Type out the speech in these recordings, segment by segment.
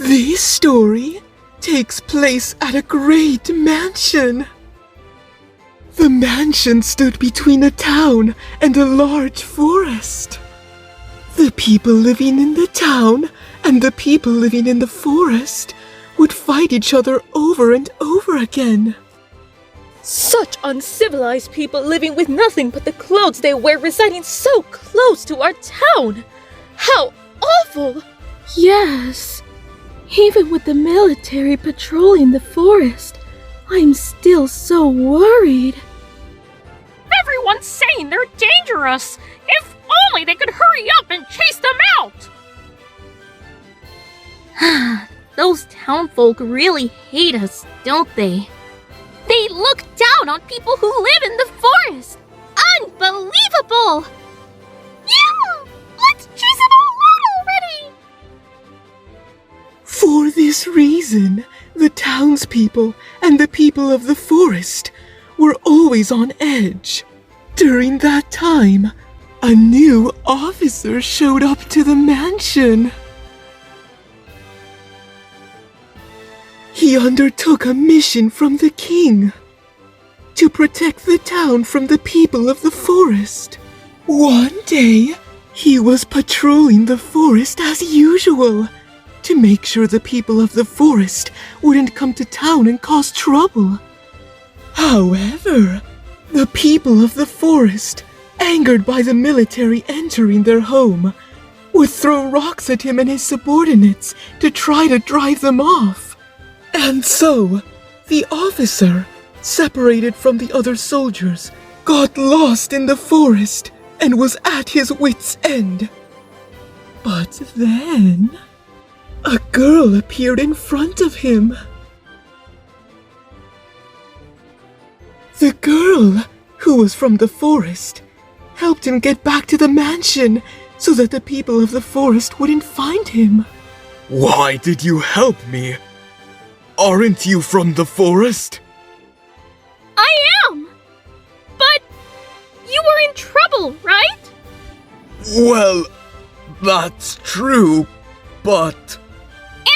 This story takes place at a great mansion. The mansion stood between a town and a large forest. The people living in the town and the people living in the forest would fight each other over and over again. Such uncivilized people living with nothing but the clothes they wear, residing so close to our town. How awful! Yes. Even with the military patrolling the forest, I'm still so worried. Everyone's saying they're dangerous. If only they could hurry up and chase them out! Those townfolk really hate us, don't they? They look down on people who live in the forest! Unbelievable! Yeah! Let's chase them all out already! For this reason, the townspeople and the people of the forest were always on edge. During that time, a new officer showed up to the mansion. He undertook a mission from the king to protect the town from the people of the forest. One day, he was patrolling the forest as usual to make sure the people of the forest wouldn't come to town and cause trouble. However, the people of the forest, angered by the military entering their home, would throw rocks at him and his subordinates to try to drive them off. And so, the officer, separated from the other soldiers, got lost in the forest and was at his wits' end. But then, a girl appeared in front of him. The girl, who was from the forest, helped him get back to the mansion so that the people of the forest wouldn't find him. Why did you help me? Aren't you from the forest? I am! But you were in trouble, right? Well, that's true, but...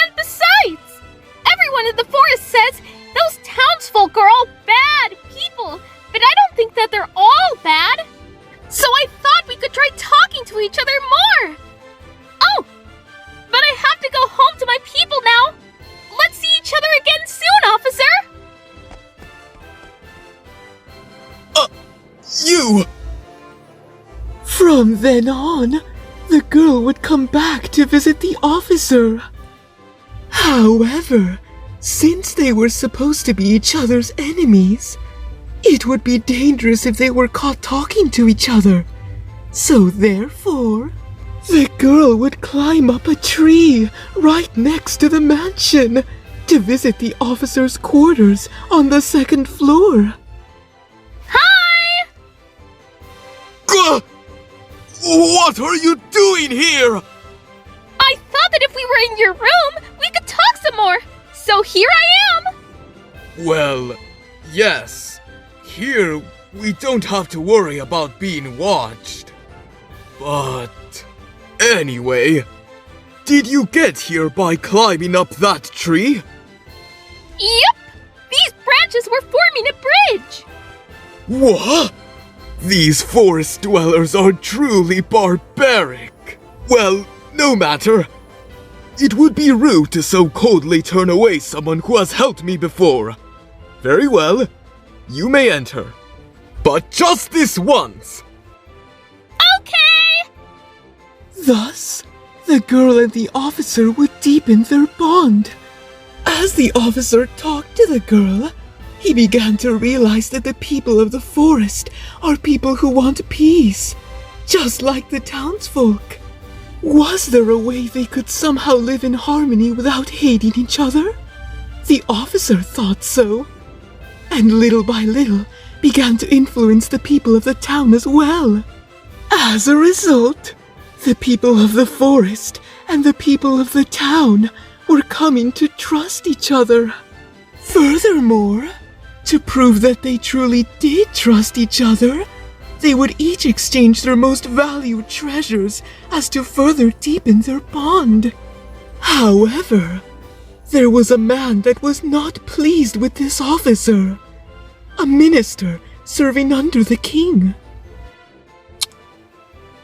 And besides, everyone in the forest says those townsfolk are all bad people, but I don't think that they're all bad. So I thought we could try talking to each other more. Oh, but I have to go home to my people now. Let's see each other again soon, officer! You! From then on, the girl would come back to visit the officer. However, since they were supposed to be each other's enemies, it would be dangerous if they were caught talking to each other. So therefore, the girl would climb up a tree right next to the mansion to visit the officer's quarters on the second floor. Hi! What are you doing here? I thought that if we were in your room, we could talk some more. So here I am! Well, yes. Here, we don't have to worry about being watched. But... anyway, did you get here by climbing up that tree? Yep! These branches were forming a bridge! What? These forest dwellers are truly barbaric. Well, no matter. It would be rude to so coldly turn away someone who has helped me before. Very well, you may enter. But just this once. Okay! Thus, the girl and the officer would deepen their bond. As the officer talked to the girl, he began to realize that the people of the forest are people who want peace, just like the townsfolk. Was there a way they could somehow live in harmony without hating each other? The officer thought so, and little by little began to influence the people of the town as well. As a result, the people of the forest and the people of the town were coming to trust each other. Furthermore, to prove that they truly did trust each other, they would each exchange their most valued treasures as to further deepen their bond. However, There was a man that was not pleased with this officer. A minister serving under the king.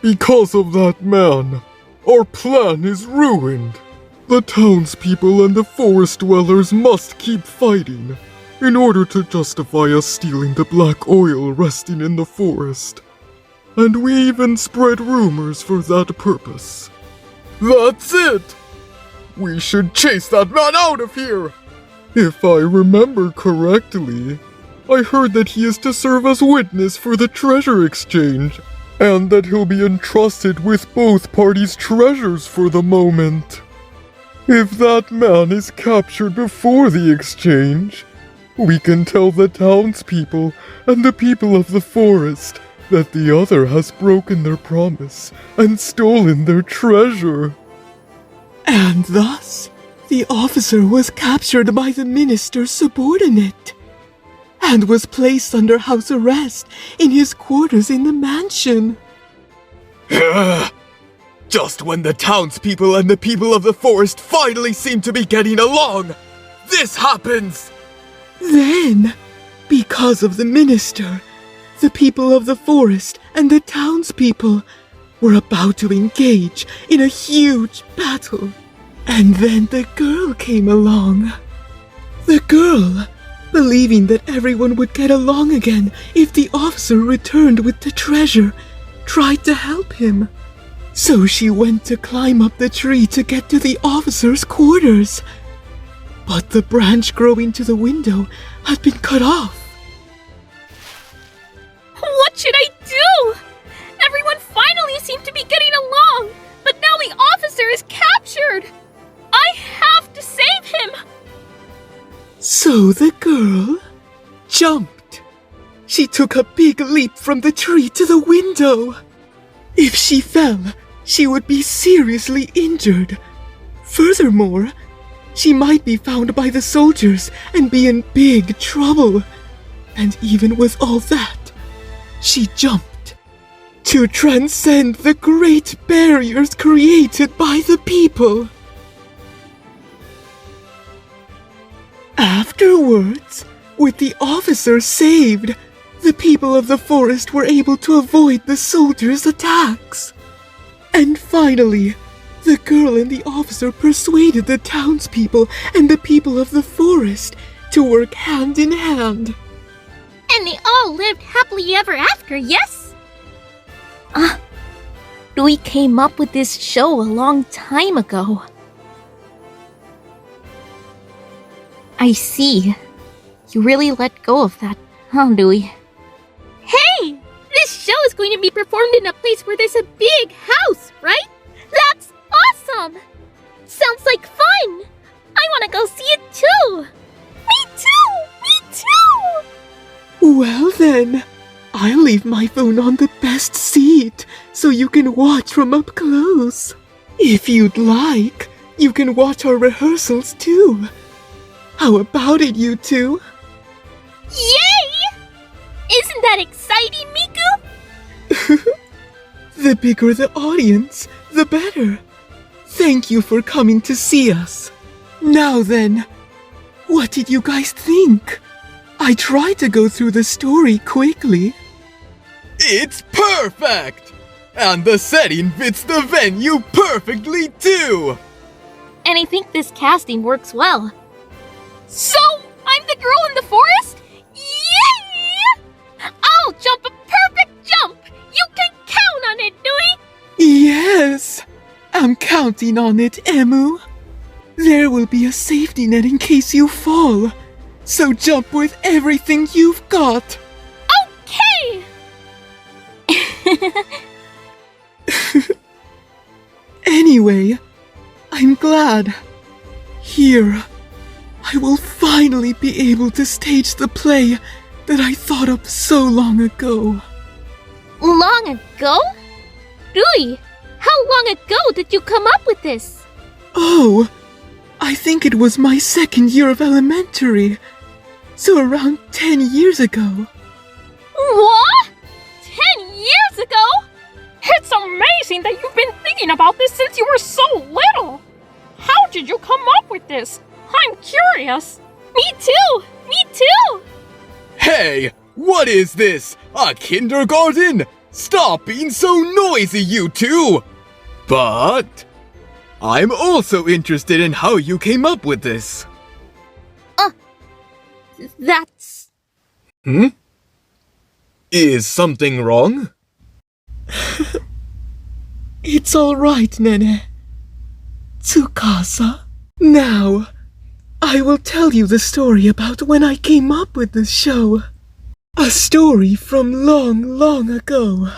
Because of that man, our plan is ruined. The townspeople and the forest dwellers must keep fighting in order to justify us stealing the black oil resting in the forest. And we even spread rumors for that purpose. That's it! We should chase that man out of here! If I remember correctly, I heard that he is to serve as witness for the treasure exchange, and that he'll be entrusted with both parties' treasures for the moment. If that man is captured before the exchange, we can tell the townspeople and the people of the forest that the other has broken their promise and stolen their treasure. And thus, the officer was captured by the minister's subordinate, and was placed under house arrest in his quarters in the mansion. Just when the townspeople and the people of the forest finally seem to be getting along, this happens! Then, because of the minister, the people of the forest and the townspeople were about to engage in a huge battle. And then the girl came along. The girl, believing that everyone would get along again if the officer returned with the treasure, tried to help him. So she went to climb up the tree to get to the officer's quarters. But the branch growing to the window had been cut off. What should I do? Everyone finally seemed to be getting along, but now the officer is captured. I have to save him. So the girl jumped. She took a big leap from the tree to the window. If she fell, she would be seriously injured. Furthermore, she might be found by the soldiers and be in big trouble. And even with all that, she jumped to transcend the great barriers created by the people. Afterwards, with the officer saved, the people of the forest were able to avoid the soldiers' attacks. And finally, the girl and the officer persuaded the townspeople and the people of the forest to work hand in hand. And they all lived happily ever after, yes? We came up with this show a long time ago. I see. You really let go of that, huh, Dewey? Hey! This show is going to be performed in a place where there's a big house, right? That's awesome! Sounds like fun! I want to go see it too! Me too! Me too! Well then, I'll leave my phone on the best seat so you can watch from up close. If you'd like, you can watch our rehearsals too. How about it, you two? Yay! Isn't that exciting, Miku? The bigger the audience, the better. Thank you for coming to see us. Now then, what did you guys think? I tried to go through the story quickly. It's perfect! And the setting fits the venue perfectly too! And I think this casting works well. So, I'm the girl in the forest? Yay! I'll jump a perfect jump! You can count on it, Dewey! Yes! I'm counting on it, Emu. There will be a safety net in case you fall. So jump with everything you've got. Okay! Anyway, I'm glad. Here, I will finally be able to stage the play that I thought up so long ago. Long ago? Dewey, how long ago did you come up with this? Oh, I think it was my second year of elementary. So around 10 years ago. What? 10 years ago? It's amazing that you've been thinking about this since you were so little. How did you come up with this? I'm curious. Me too! Me too! Hey, what is this? A kindergarten? Stop being so noisy, you two! But I'm also interested in how you came up with this. That's... Is something wrong? It's all right, Nene. Tsukasa. Now, I will tell you the story about when I came up with this show. A story from long, long ago.